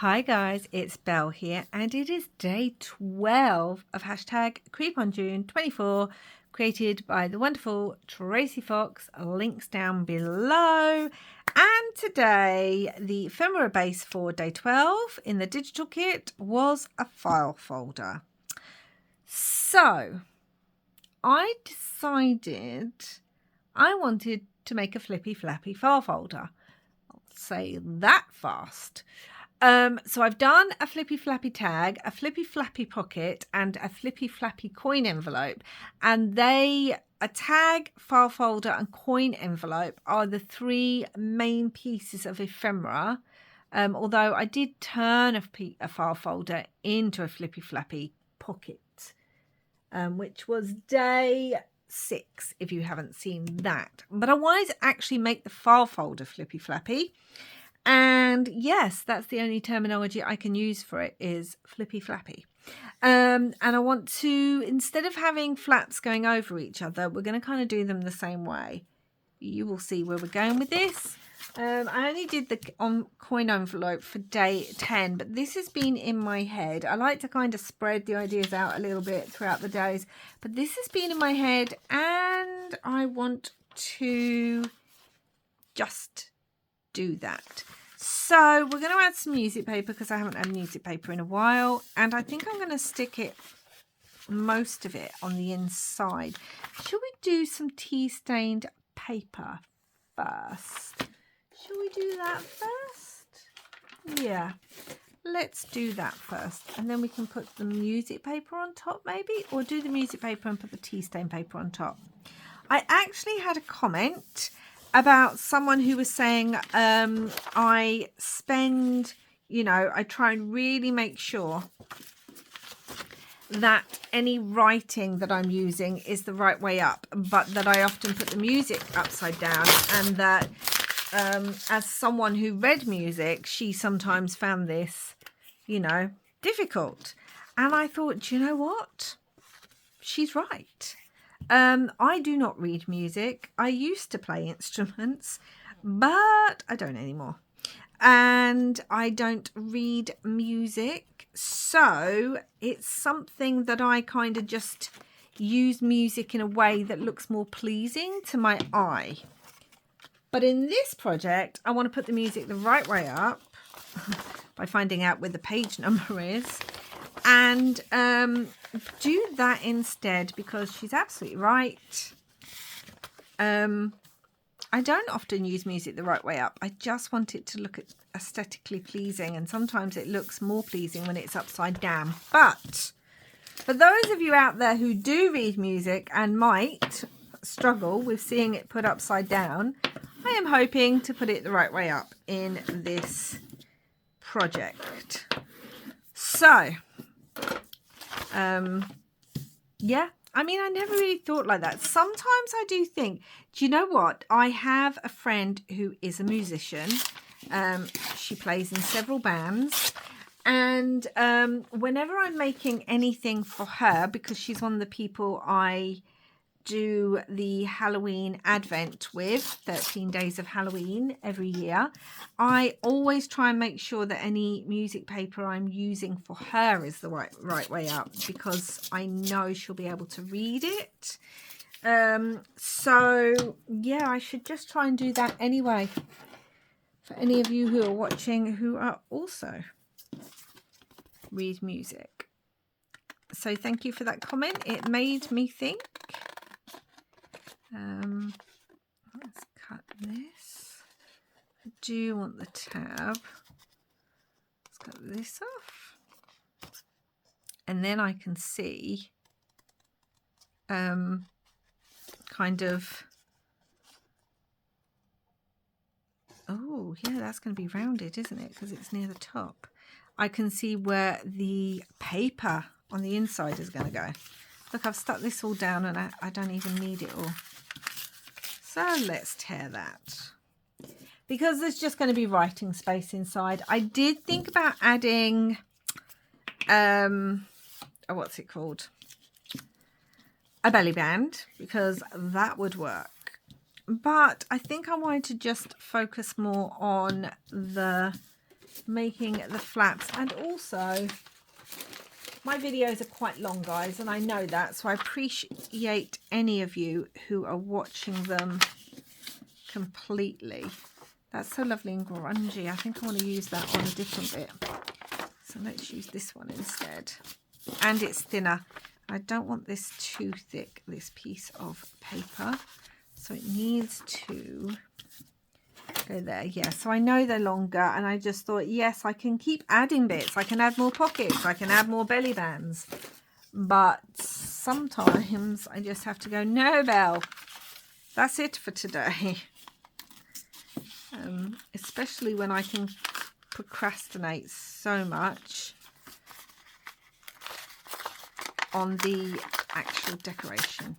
Hi guys, it's Belle here and it is day 12 of hashtag Creep on June 24, created by the wonderful Tracy Fox. Links down below. And today the ephemera base for day 12 in the digital kit was a file folder. So I decided I wanted to make a flippy flappy file folder. I'll say that fast. So I've done a flippy flappy tag, a flippy flappy pocket and a flippy flappy coin envelope, and a tag, file folder and coin envelope are the three main pieces of ephemera, although I did turn a file folder into a flippy flappy pocket, which was day 6 if you haven't seen that. But I wanted to actually make the file folder flippy flappy. And yes, that's the only terminology I can use for it is flippy flappy. And I want to, instead of having flaps going over each other, we're going to kind of do them the same way. You will see where we're going with this. I only did the coin envelope for day 10, but this has been in my head. I like to kind of spread the ideas out a little bit throughout the days, but this has been in my head and I want to just do that. So we're going to add some music paper because I haven't had music paper in a while, and I think I'm going to stick it, most of it, on the inside. Should we do some tea stained paper first? Shall we do that first? Yeah, let's do that first, and then we can put the music paper on top maybe, or do the music paper and put the tea stain paper on top. I actually had a comment about someone who was saying I spend, I try and really make sure that any writing that I'm using is the right way up, but that I often put the music upside down, and that as someone who read music, she sometimes found this, difficult. And I thought, do you know what? She's right. I do not read music. I used to play instruments, but I don't anymore. And I don't read music. So it's something that I kind of just use music in a way that looks more pleasing to my eye. But in this project, I want to put the music the right way up by finding out where the page number is. And do that instead, because she's absolutely right. I don't often use music the right way up. I just want it to look aesthetically pleasing, and sometimes it looks more pleasing when it's upside down. But for those of you out there who do read music and might struggle with seeing it put upside down, I am hoping to put it the right way up in this project. So yeah, I mean, I never really thought like that. Sometimes I do think, do you know what? I have a friend who is a musician. She plays in several bands. And whenever I'm making anything for her, because she's one of the people I do the Halloween Advent with, 13 days of Halloween every year, I always try and make sure that any music paper I'm using for her is the right way up, because I know she'll be able to read it. So yeah, I should just try and do that anyway, for any of you who are watching who are also read music. So thank you for that comment. It made me think. Let's cut this. I do want the tab. Let's cut this off, and then I can see kind of, oh yeah, that's going to be rounded, isn't it, because it's near the top. I can see where the paper on the inside is going to go. Look, I've stuck this all down and I don't even need it all. So let's tear that, because there's just going to be writing space inside. I did think about adding, what's it called? A belly band, because that would work. But I think I wanted to just focus more on the making the flaps. And also, my videos are quite long, guys, and I know that, so I appreciate any of you who are watching them completely. That's so lovely and grungy. I think I want to use that on a different bit. So let's use this one instead. And it's thinner. I don't want this too thick, this piece of paper. So it needs to go there. Yeah, so I know they're longer, and I just thought, yes, I can keep adding bits. I can add more pockets. I can add more belly bands. But sometimes I just have to go, no, Belle, that's it for today. Especially when I can procrastinate so much on the actual decoration.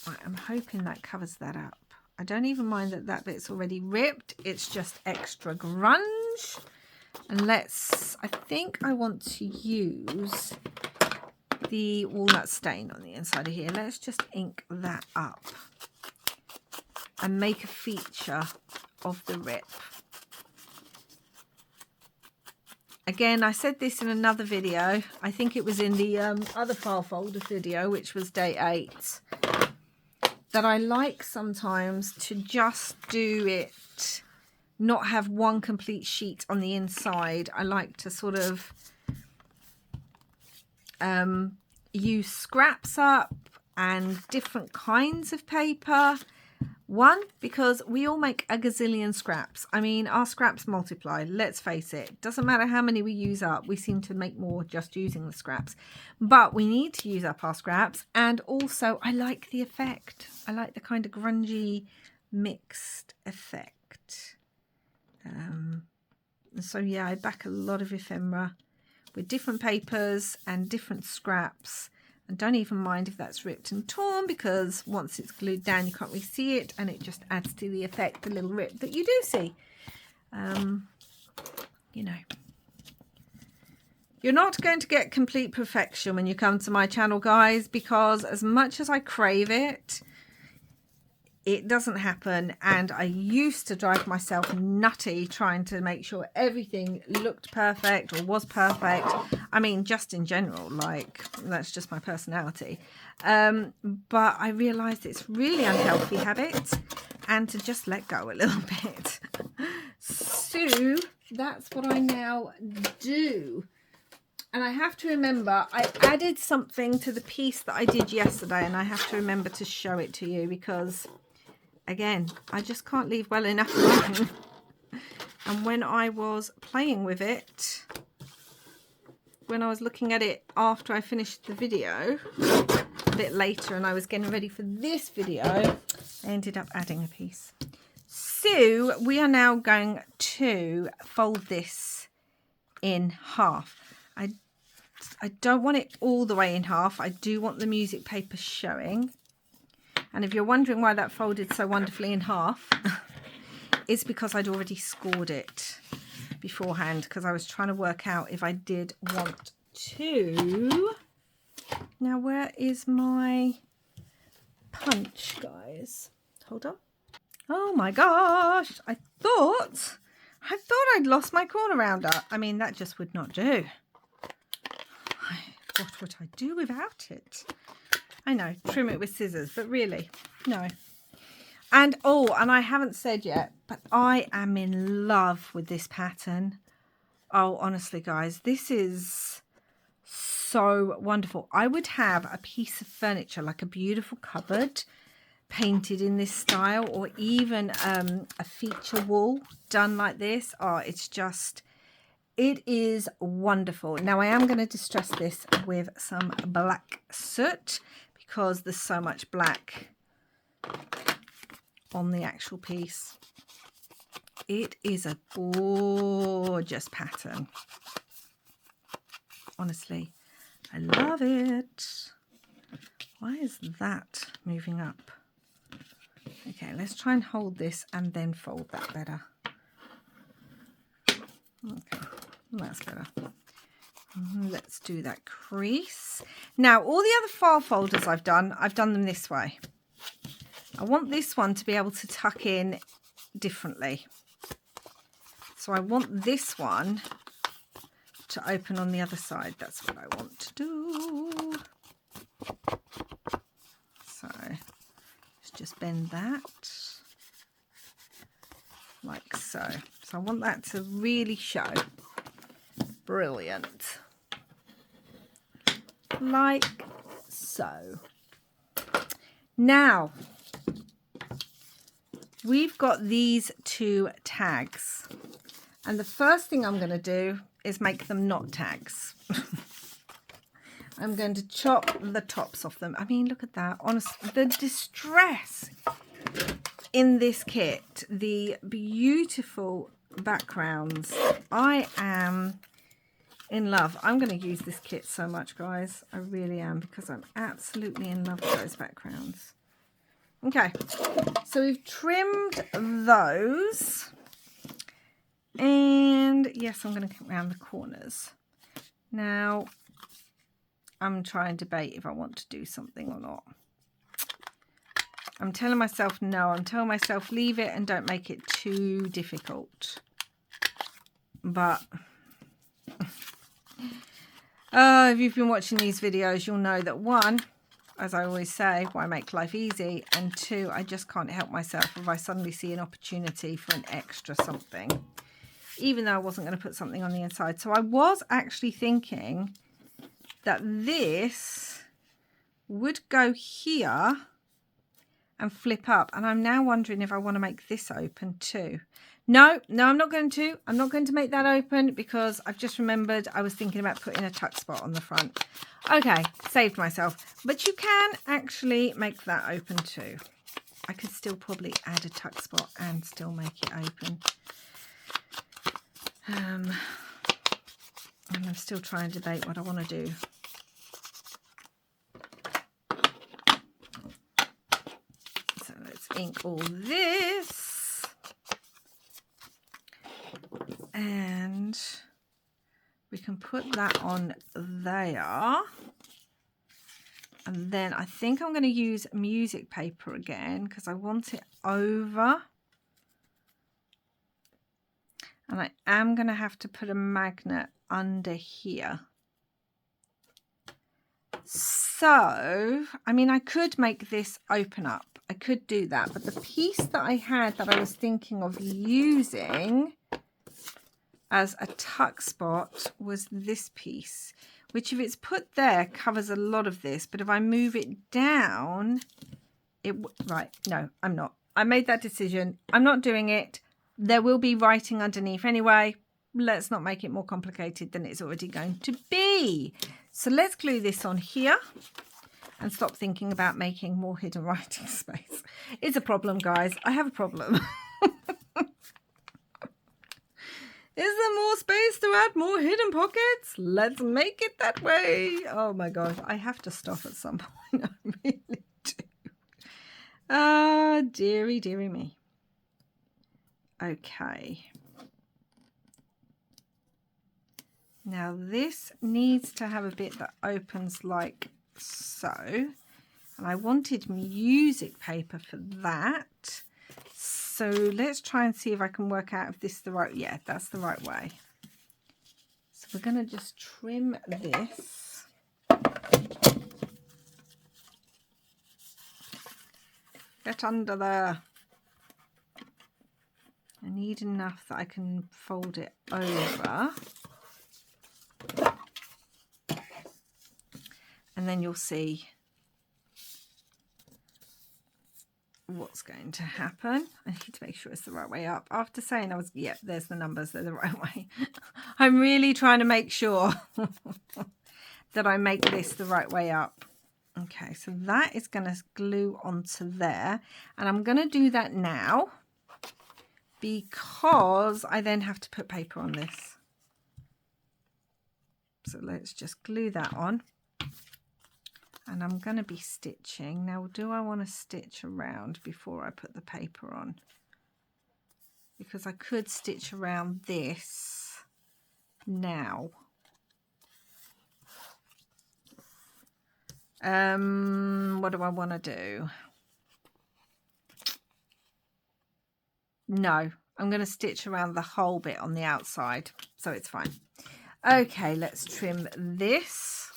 Right, I'm hoping that covers that up. I don't even mind that that bit's already ripped. It's just extra grunge. And I think I want to use the walnut stain on the inside of here. Let's just ink that up and make a feature of the rip. Again, I said this in another video. I think it was in the other file folder video, which was day 8, that I like sometimes to just do it, not have one complete sheet on the inside. I like to sort of use scraps up and different kinds of paper. One, because we all make a gazillion scraps. I mean, our scraps multiply, let's face it. Doesn't matter how many we use up, we seem to make more just using the scraps. But we need to use up our scraps. And also, I like the effect. I like the kind of grungy mixed effect. So yeah, I back a lot of ephemera with different papers and different scraps. And don't even mind if that's ripped and torn, because once it's glued down, you can't really see it, and it just adds to the effect, the little rip that you do see. You know, you're not going to get complete perfection when you come to my channel, guys, because as much as I crave it, it doesn't happen. And I used to drive myself nutty trying to make sure everything looked perfect or was perfect. I mean, just in general, like, that's just my personality. But I realized it's really unhealthy habit, and to just let go a little bit. So that's what I now do. And I have to remember, I added something to the piece that I did yesterday, and I have to remember to show it to you, because again, I just can't leave well enough alone. And when I was playing with it, when I was looking at it after I finished the video, a bit later, and I was getting ready for this video, I ended up adding a piece. So we are now going to fold this in half. I don't want it all the way in half. I do want the music paper showing. And if you're wondering why that folded so wonderfully in half, it's because I'd already scored it beforehand, because I was trying to work out if I did want to. Now, where is my punch, guys? Hold on. Oh my gosh, I thought I'd lost my corner rounder. I mean, that just would not do. What would I do without it? I know, trim it with scissors, but really, no. And, oh, and I haven't said yet, but I am in love with this pattern. Oh, honestly, guys, this is so wonderful. I would have a piece of furniture, like a beautiful cupboard, painted in this style, or even a feature wall done like this. Oh, it's just, it is wonderful. Now, I am going to distress this with some black soot, because there's so much black on the actual piece. It is a gorgeous pattern. Honestly, I love it. Why is that moving up? Okay, let's try and hold this and then fold that better. Okay, that's better. Let's do that crease. Now, all the other file folders I've done them this way. I want this one to be able to tuck in differently. So I want this one to open on the other side. That's what I want to do. So let's just bend that like so. So I want that to really show. Brilliant. Like so. Now, we've got these two tags. And the first thing I'm going to do is make them not tags. I'm going to chop the tops off them. I mean, look at that. Honestly, the distress in this kit, the beautiful backgrounds. I am in love. I'm going to use this kit so much, guys. I really am, because I'm absolutely in love with those backgrounds. Okay, so we've trimmed those. And yes, I'm going to come around the corners. Now, I'm trying to debate if I want to do something or not. I'm telling myself no. I'm telling myself leave it and don't make it too difficult. But if you've been watching these videos, you'll know that one, as I always say, why make life easy? And two, I just can't help myself if I suddenly see an opportunity for an extra something. Even though I wasn't going to put something on the inside. So I was actually thinking that this would go here and flip up. And I'm now wondering if I want to make this open too. No, I'm not going to. I'm not going to make that open because I've just remembered I was thinking about putting a tuck spot on the front. Okay, saved myself. But you can actually make that open too. I could still probably add a tuck spot and still make it open. And I'm still trying to debate what I want to do. So let's ink all this. And we can put that on there. And then I think I'm going to use music paper again because I want it over. And I am going to have to put a magnet under here. So, I mean, I could make this open up. I could do that. But the piece that I had that I was thinking of using as a tuck spot was this piece, which if it's put there covers a lot of this. But if I move it down, right, no, I'm not. I made that decision. I'm not doing it. There will be writing underneath anyway. Let's not make it more complicated than it's already going to be. So let's glue this on here and stop thinking about making more hidden writing space. It's a problem, guys. I have a problem. Is there more space to add more hidden pockets? Let's make it that way. Oh my gosh, I have to stop at some point. I really do. Ah, dearie, dearie me. Okay. Now this needs to have a bit that opens like so. And I wanted music paper for that. So let's try and see if I can work out if this is the right, yeah, that's the right way. So we're going to just trim this. Get under there. I need enough that I can fold it over. And then you'll see what's going to happen. I need to make sure it's the right way up. After saying I was, yeah, there's the numbers, they're the right way. I'm really trying to make sure that I make this the right way up. Okay, so that is going to glue onto there. And I'm going to do that now because I then have to put paper on this. So let's just glue that on. And I'm going to be stitching. Now, do I want to stitch around before I put the paper on? Because I could stitch around this now. What do I want to do? No, I'm going to stitch around the whole bit on the outside, so it's fine. Okay, let's trim this.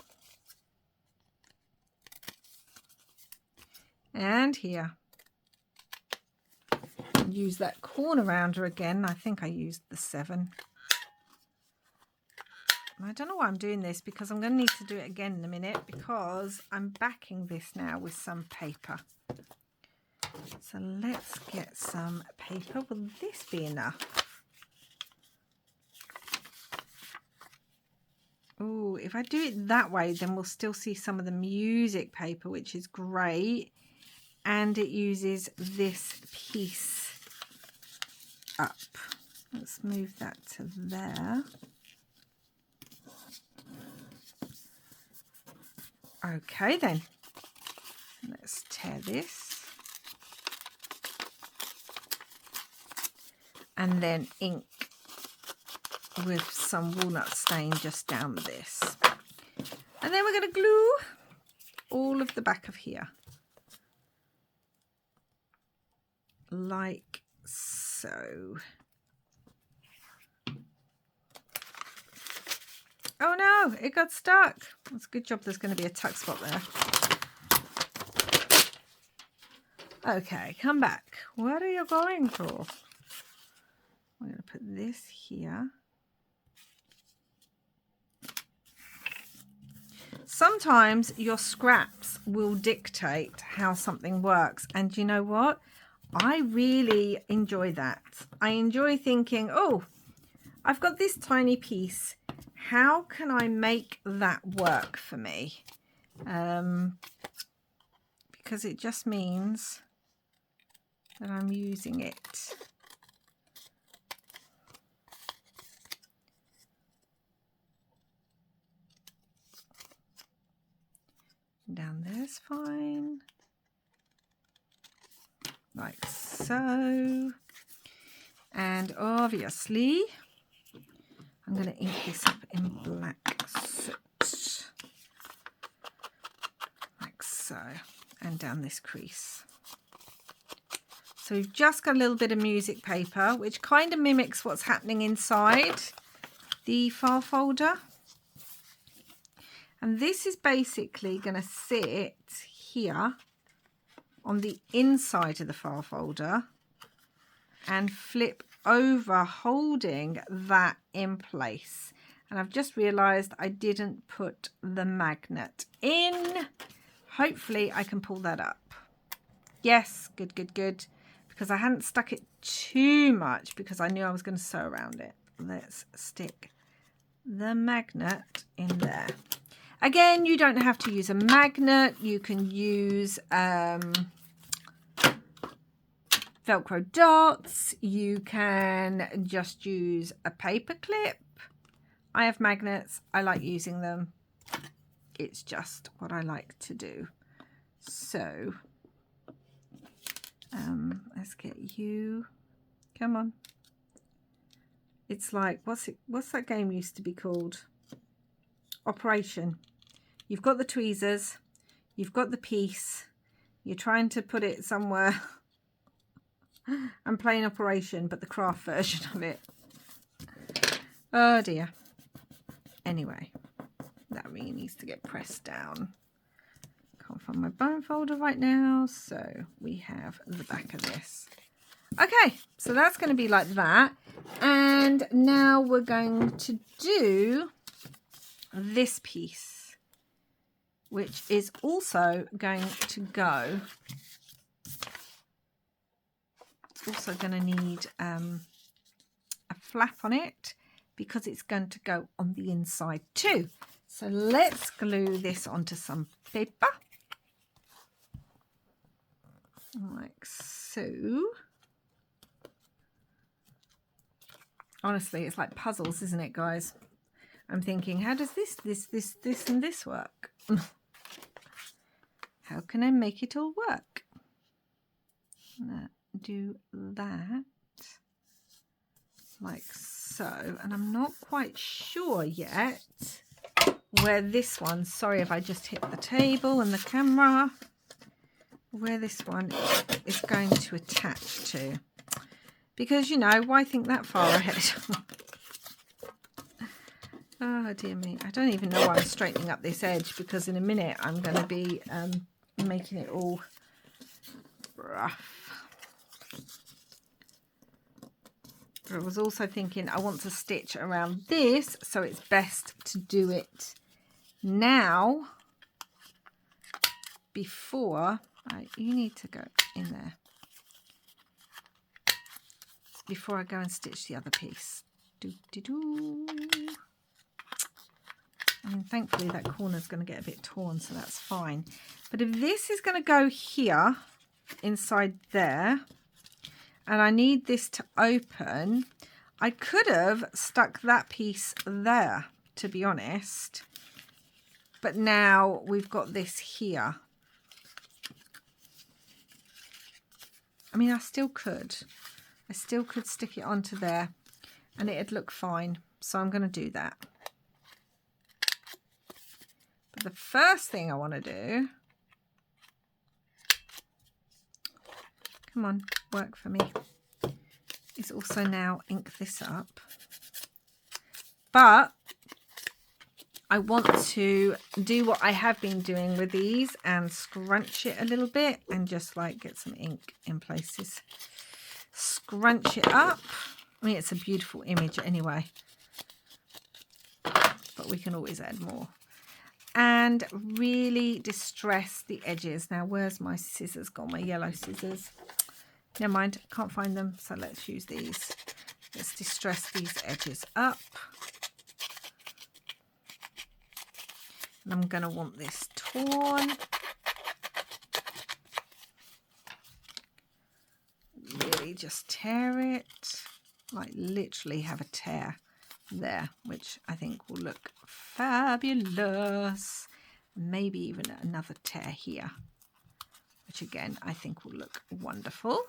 And here. Use that corner rounder again. I think I used the 7. I don't know why I'm doing this, because I'm going to need to do it again in a minute, because I'm backing this now with some paper. So let's get some paper. Will this be enough? Oh, if I do it that way, then we'll still see some of the music paper, which is great. And it uses this piece up. Let's move that to there. Okay then, let's tear this. And then ink with some walnut stain just down this. And then we're going to glue all of the back of here. Like so. Oh no, it got stuck. It's a good job there's going to be a tuck spot there. Okay, come back. What are you going for? I'm going to put this here. Sometimes your scraps will dictate how something works. And you know what? I really enjoy that. I enjoy thinking, oh, I've got this tiny piece. How can I make that work for me? Because it just means that I'm using it. Down there's fine. Like so. And obviously, I'm going to ink this up in black soot. Like so. And down this crease. So we've just got a little bit of music paper, which kind of mimics what's happening inside the file folder. And this is basically going to sit here on the inside of the file folder and flip over, holding that in place. And I've just realized I didn't put the magnet in. Hopefully I can pull that up. Yes, good, good, good. Because I hadn't stuck it too much because I knew I was going to sew around it. Let's stick the magnet in there. Again, you don't have to use a magnet. You can use Velcro dots. You can just use a paper clip. I have magnets. I like using them. It's just what I like to do. So, let's get you. Come on. It's like, what's that game used to be called? Operation. You've got the tweezers, you've got the piece, you're trying to put it somewhere. I'm playing Operation, but the craft version of it. Oh dear. Anyway, that really needs to get pressed down. Can't find my bone folder right now, so we have the back of this. Okay, so that's going to be like that. And now we're going to do this piece, which is also going to go. It's also going to need a flap on it because it's going to go on the inside too. So let's glue this onto some paper. Like so. Honestly, it's like puzzles, isn't it, guys? I'm thinking, how does this, and this work? How can I make it all work? Do that like so. And I'm not quite sure yet where this one, sorry if I just hit the table and the camera, where this one is going to attach to. because, you know, why think that far ahead? Oh, dear me. I don't even know why I'm straightening up this edge, because in a minute I'm going to be making it all rough. But I was also thinking I want to stitch around this, so it's best to do it now before you need to go in there before I go and stitch the other piece. I mean, thankfully that corner is going to get a bit torn, so that's fine. But if this is going to go here inside there, and I need this to open, I could have stuck that piece there, to be honest. But now we've got this here. I mean, I still could stick it onto there and it'd look fine. So I'm going to do that. But the first thing I want to do, come on, work for me, is also now ink this up. But I want to do what I have been doing with these and scrunch it a little bit and just like get some ink in places. Scrunch it up. I mean, it's a beautiful image anyway, but we can always add more. And really distress the edges. Now, where's my scissors gone? My yellow scissors. Never mind, can't find them, so let's use these. Let's distress these edges up. And I'm going to want this torn. Really just tear it. Like literally have a tear there, which I think will look fabulous. Maybe even another tear here, which again I think will look wonderful.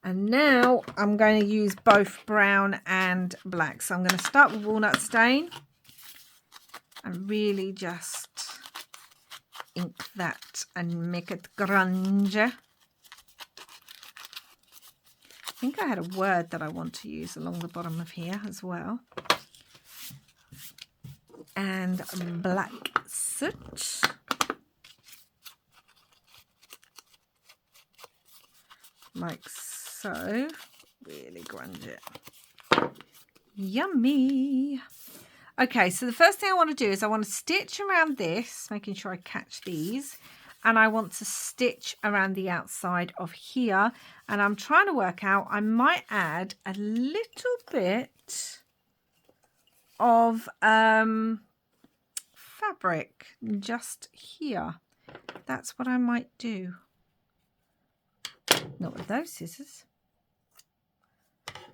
And now I'm going to use both brown and black. So I'm going to start with walnut stain and really just ink that and make it grunge. I think I had a word that I want to use along the bottom of here as well. And black soot. Like so. Really grunge it. Yummy. Okay, so the first thing I want to do is I want to stitch around this, making sure I catch these. And I want to stitch around the outside of here. And I'm trying to work out, I might add a little bit of fabric just here. That's what I might do. Not with those scissors.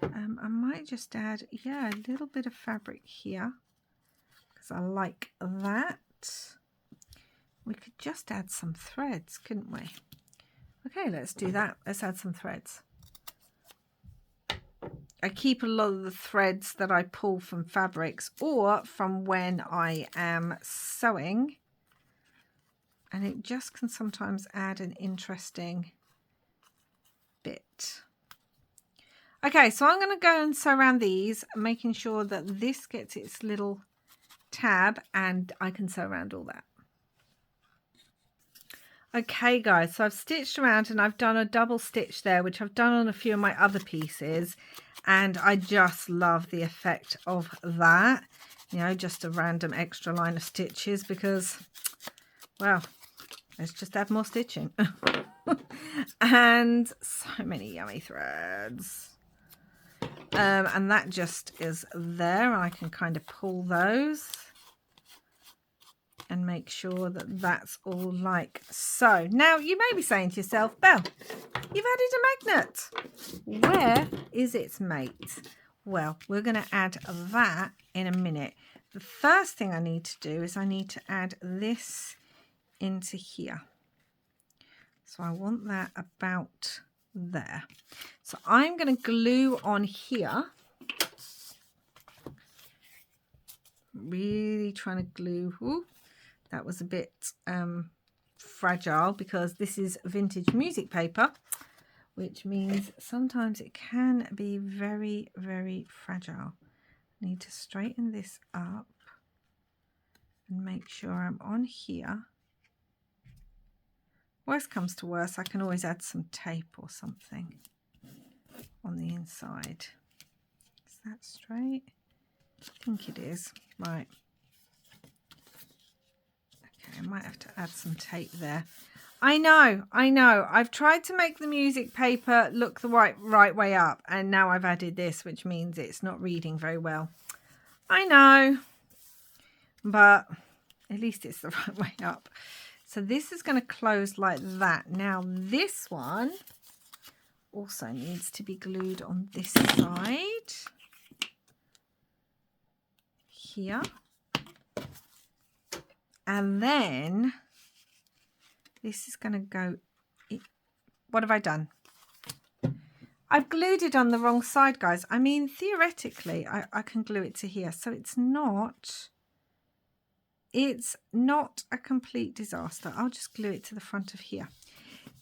I might just add, yeah, a little bit of fabric here, because I like that. We could just add some threads, couldn't we? Okay, let's do that. Let's add some threads. I keep a lot of the threads that I pull from fabrics or from when I am sewing. And it just can sometimes add an interesting bit. Okay, so I'm going to go and sew around these, making sure that this gets its little tab and I can sew around all that. Okay guys, so I've stitched around and I've done a double stitch there, which I've done on a few of my other pieces, and I just love the effect of that. You know, just a random extra line of stitches because, well, let's just add more stitching. And so many yummy threads. And that just is there. I can kind of pull those and make sure that that's all like so. Now, you may be saying to yourself, Belle, you've added a magnet. Where is its mate? Well, we're going to add that in a minute. The first thing I need to do is I need to add this into here. So I want that about there. So I'm going to glue on here. Really trying to glue. Ooh, that was a bit fragile because this is vintage music paper, which means sometimes it can be very, very fragile. I need to straighten this up and make sure I'm on here. Worst comes to worst, I can always add some tape or something on the inside. Is that straight? I think it is. Right. Okay, I might have to add some tape there. I know. I've tried to make the music paper look the right way up, and now I've added this, which means it's not reading very well. I know, but at least it's the right way up. So this is going to close like that. Now this one also needs to be glued on this side here. And then this is going to go. What have I done? I've glued it on the wrong side, guys. I mean, theoretically, I can glue it to here. So it's not a complete disaster. I'll just glue it to the front of here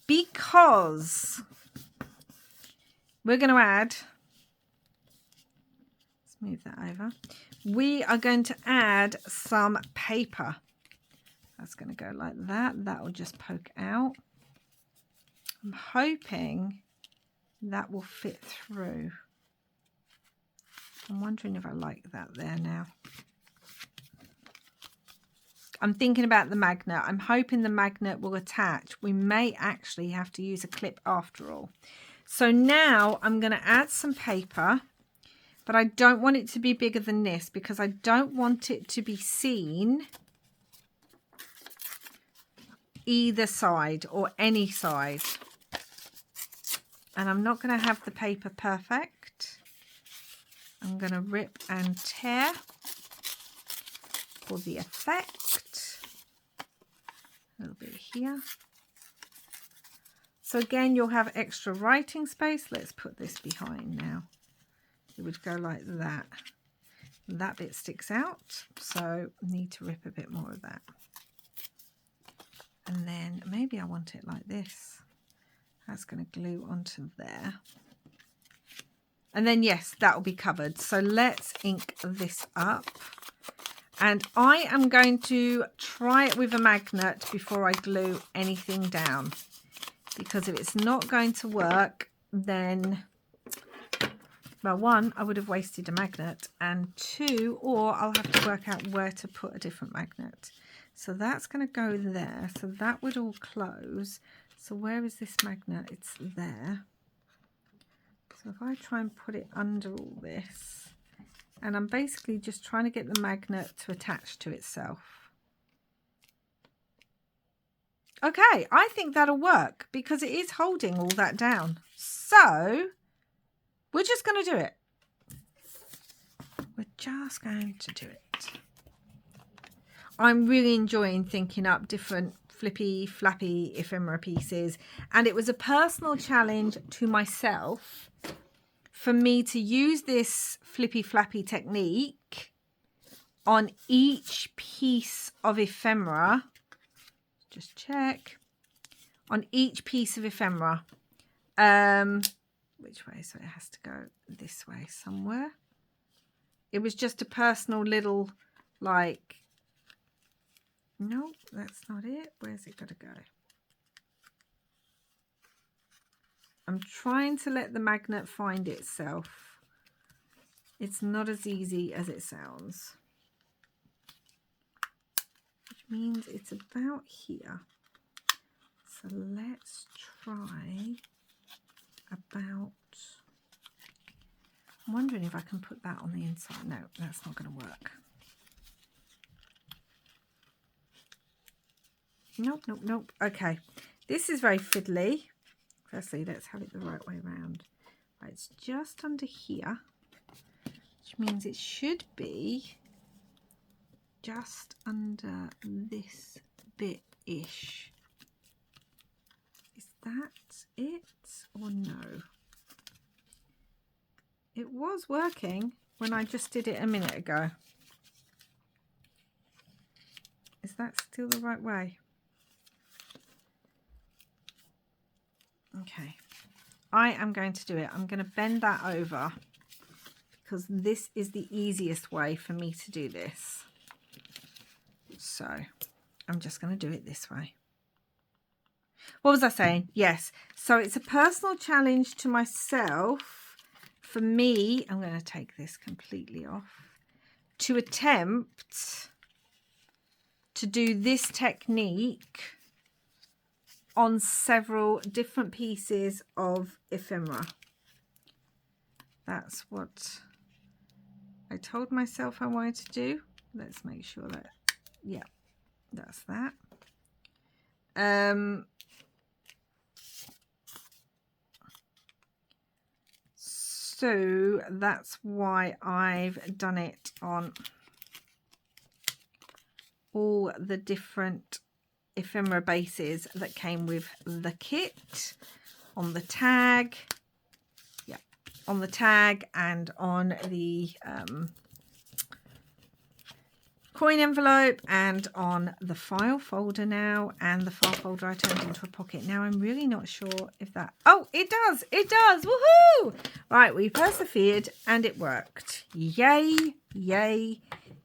because we're going to add, let's move that over. We are going to add some paper. That's going to go like that. That will just poke out. I'm hoping that will fit through. I'm wondering if I like that there now. I'm thinking about the magnet. I'm hoping the magnet will attach. We may actually have to use a clip after all. So now I'm going to add some paper, but I don't want it to be bigger than this because I don't want it to be seen either side or any side. And I'm not going to have the paper perfect. I'm going to rip and tear for the effect. A little bit here. So again, you'll have extra writing space. Let's put this behind now. It would go like that. That bit sticks out, so I need to rip a bit more of that. And then maybe I want it like this. That's going to glue onto there. And then, yes, that will be covered. So let's ink this up. And I am going to try it with a magnet before I glue anything down. Because if it's not going to work, then, well, one, I would have wasted a magnet. And two, or I'll have to work out where to put a different magnet. So that's going to go there. So that would all close. So where is this magnet? It's there. So if I try and put it under all this, and I'm basically just trying to get the magnet to attach to itself. Okay, I think that'll work because it is holding all that down. So we're just going to do it. We're just going to do it. I'm really enjoying thinking up different flippy, flappy ephemera pieces. And it was a personal challenge to myself for me to use this flippy, flappy technique on each piece of ephemera. Just check. On each piece of ephemera. Which way? So it has to go this way somewhere. It was just a personal little, like, no, that's not it. Where's it got to go? I'm trying to let the magnet find itself. It's not as easy as it sounds. Which means it's about here. So let's try about... I'm wondering if I can put that on the inside. No, that's not going to work. Nope. Okay, this is very fiddly. Firstly, let's have it the right way around. Right, it's just under here, which means it should be just under this bit-ish. Is that it or no? It was working when I just did it a minute ago. Is that still the right way? Okay, I am going to do it. I'm going to bend that over because this is the easiest way for me to do this. So I'm just going to do it this way. What was I saying? Yes. So it's a personal challenge to myself. For me, I'm going to take this completely off. To attempt to do this technique on several different pieces of ephemera. That's what I told myself I wanted to do. Let's make sure that, yeah, that's that. So that's why I've done it on all the different ephemera bases that came with the kit, on the tag, yeah, on the tag and on the coin envelope and on the file folder now, and the file folder I turned into a pocket. Now I'm really not sure if that, oh, it does, woohoo! Right, we persevered and it worked. Yay, yay,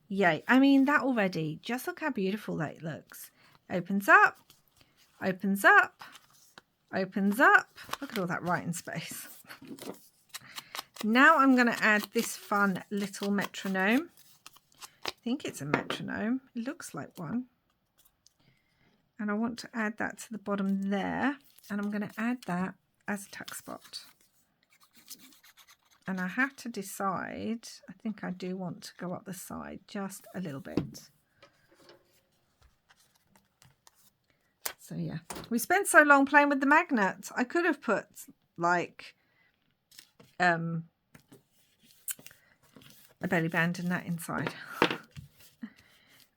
yay. I mean, that already, just look how beautiful that looks. Opens up, opens up, opens up. Look at all that writing space. Now I'm going to add this fun little metronome. I think it's a metronome. It looks like one. And I want to add that to the bottom there. And I'm going to add that as a tuck spot. And I have to decide, I think I do want to go up the side just a little bit. So yeah, we spent so long playing with the magnet. I could have put like a belly band and that inside.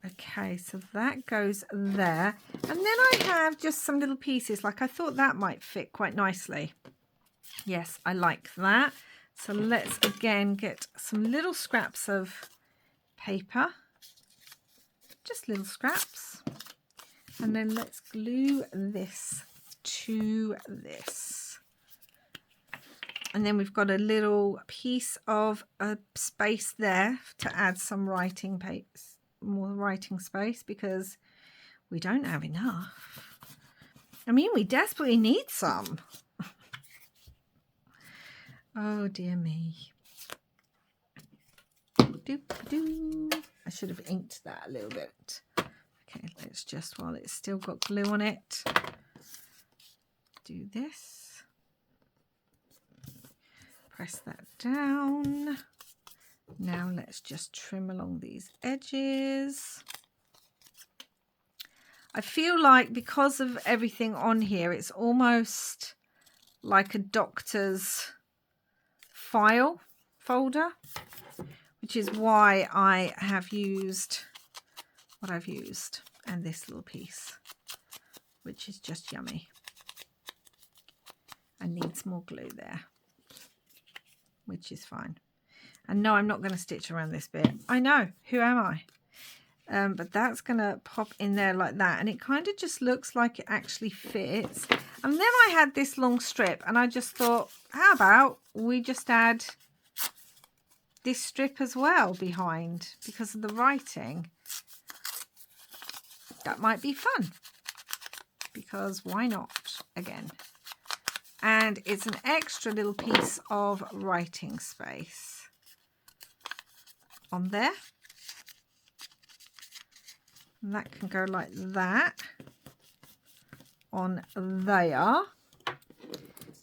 Okay, so that goes there. And then I have just some little pieces. Like I thought that might fit quite nicely. Yes, I like that. So let's again get some little scraps of paper. Just little scraps. And then let's glue this to this. And then we've got a little piece of a space there to add some writing paper. More writing space because we don't have enough. I mean, we desperately need some. Oh dear me. I should have inked that a little bit. Okay, let's just, while it's still got glue on it, do this. Press that down. Now let's just trim along these edges. I feel like because of everything on here, it's almost like a doctor's file folder, which is why I have used what I've used, and this little piece, which is just yummy. I need some more glue there, which is fine. And no, I'm not going to stitch around this bit. I know, who am I? But that's going to pop in there like that. And it kind of just looks like it actually fits. And then I had this long strip and I just thought, how about we just add this strip as well behind because of the writing. That might be fun. Because why not? Again. And it's an extra little piece of writing space on there, and that can go like that on there.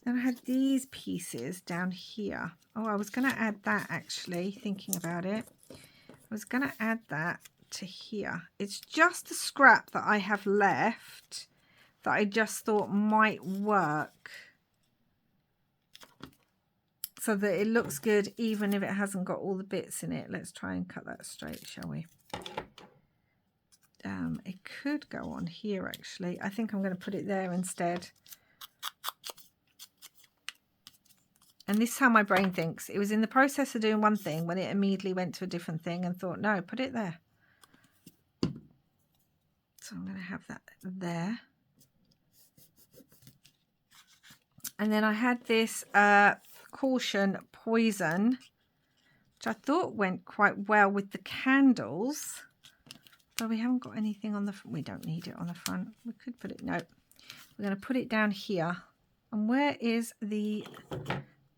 Then I had these pieces down here. Oh, I was going to add that actually, thinking about it. I was going to add that to here. It's just a scrap that I have left that I just thought might work, so that it looks good even if it hasn't got all the bits in it. Let's try and cut that straight, shall we? It could go on here actually. I think I'm going to put it there instead. And this is how my brain thinks. It was in the process of doing one thing when it immediately went to a different thing and thought, no, put it there. So I'm going to have that there. And then I had this Caution Poison, which I thought went quite well with the candles. So we haven't got anything on the front. We don't need it on the front. We could put it, no. We're going to put it down here. And where is the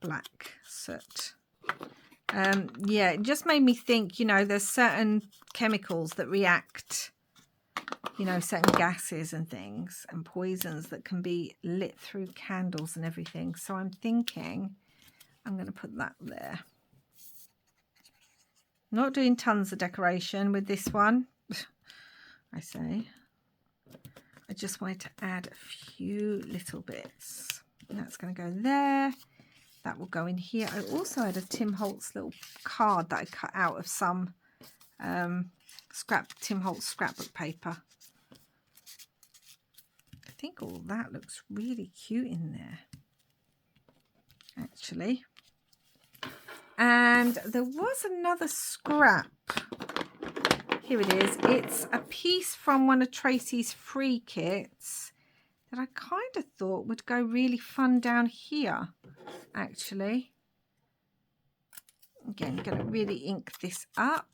black soot? Yeah, it just made me think, you know, there's certain chemicals that react, you know, certain gases and things and poisons that can be lit through candles and everything. So I'm thinking I'm going to put that there. Not doing tons of decoration with this one, I say. I just wanted to add a few little bits. And that's going to go there. That will go in here. I also had a Tim Holtz little card that I cut out of some Tim Holtz scrapbook paper. I think all that looks really cute in there, actually. And there was another scrap. Here it is. It's a piece from one of Tracy's free kits that I kind of thought would go really fun down here, actually. Again, going to really ink this up.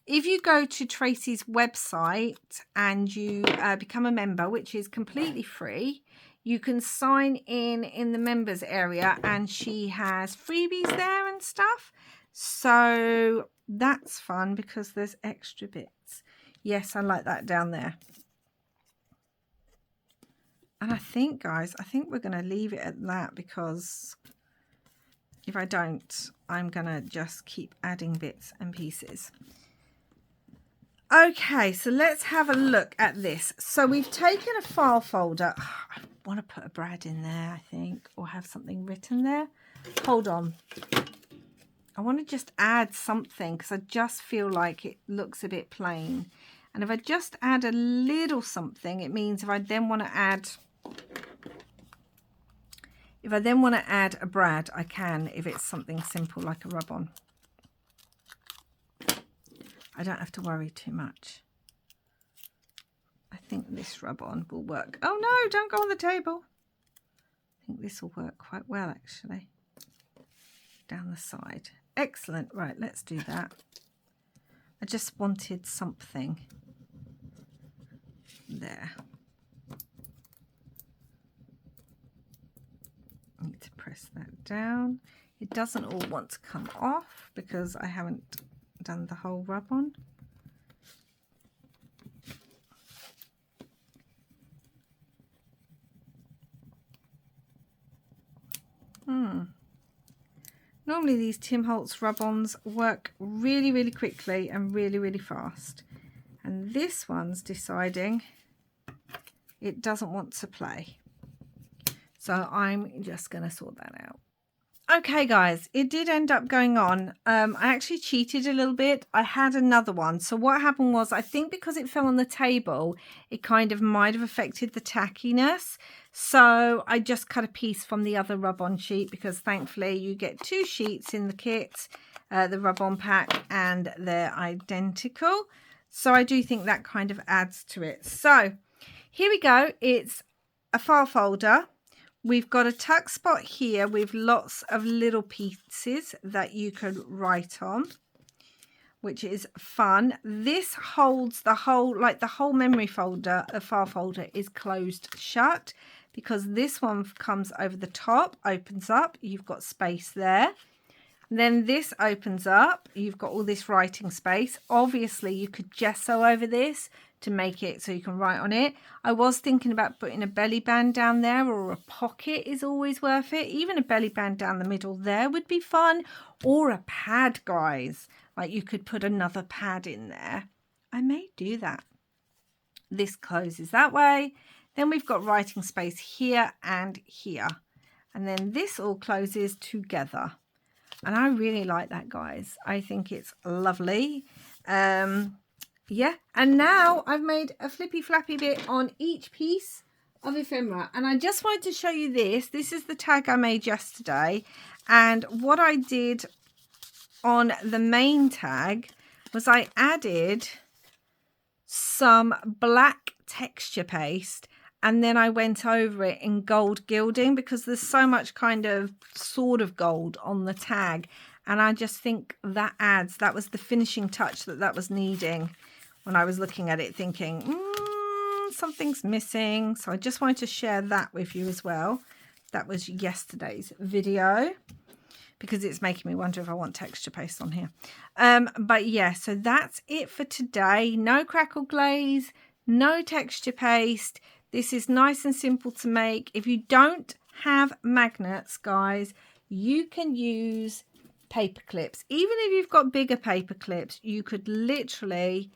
If you go to Tracy's website and you become a member, which is completely free, you can sign in the members area, and she has freebies there and stuff. So that's fun because there's extra bits. Yes, I like that down there. And I think, guys, I think we're going to leave it at that, because if I don't, I'm going to just keep adding bits and pieces. Okay, so let's have a look at this. So we've taken a file folder. I want to put a Brad in there, I think, or have something written there. Hold on. I want to just add something because I just feel like it looks a bit plain. And if I just add a little something, it means if I then want to add... If I then want to add a Brad, I can, if it's something simple like a rub-on. I don't have to worry too much. I think this rub-on will work. Oh no, don't go on the table. I think this will work quite well, actually. Down the side. Excellent. Right, let's do that. I just wanted something there. I need to press that down. It doesn't all want to come off because I haven't done the whole rub-on. Normally these Tim Holtz rub-ons work really, really quickly and really, really fast. And this one's deciding it doesn't want to play. So I'm just going to sort that out. Okay, guys, it did end up going on. I actually cheated a little bit. I had another one. So what happened was, I think because it fell on the table, it kind of might have affected the tackiness. So I just cut a piece from the other rub-on sheet, because thankfully you get 2 sheets in the kit, the rub-on pack, and they're identical. So I do think that kind of adds to it. So here we go. It's a file folder. We've got a tuck spot here with lots of little pieces that you could write on, which is fun. This holds the whole, like the whole memory folder, a file folder is closed shut, because this one comes over the top, opens up, you've got space there. And then this opens up, you've got all this writing space. Obviously you could gesso over this to make it so you can write on it. I was thinking about putting a belly band down there, or a pocket is always worth it. Even a belly band down the middle there would be fun, or a pad, guys. Like you could put another pad in there. I may do that. This closes that way. Then we've got writing space here and here. And then this all closes together. And I really like that, guys. I think it's lovely. Yeah, and now I've made a flippy flappy bit on each piece of ephemera, and I just wanted to show you this. This is the tag I made yesterday, and what I did on the main tag was I added some black texture paste and then I went over it in gold gilding because there's so much kind of sort of gold on the tag, and I just think that was the finishing touch that was needing when I was looking at it, thinking something's missing. So I just wanted to share that with you as well. That was yesterday's video, because it's making me wonder if I want texture paste on here. But yeah, so that's it for today. No crackle glaze, no texture paste. This is nice and simple to make. If you don't have magnets, guys, you can use paper clips. Even if you've got bigger paper clips, you could literally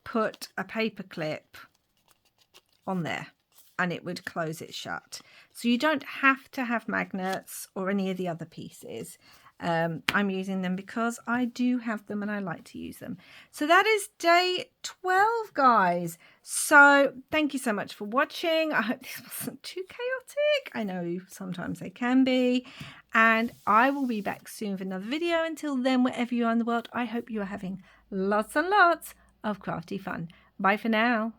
put a paper clip on there and it would close it shut. So you don't have to have magnets or any of the other pieces. I'm using them because I do have them and I like to use them. So that is day 12, guys. So thank you so much for watching. I hope this wasn't too chaotic. I know sometimes they can be. And I will be back soon with another video. Until then, wherever you are in the world, I hope you are having lots and lots of crafty fun. Bye for now.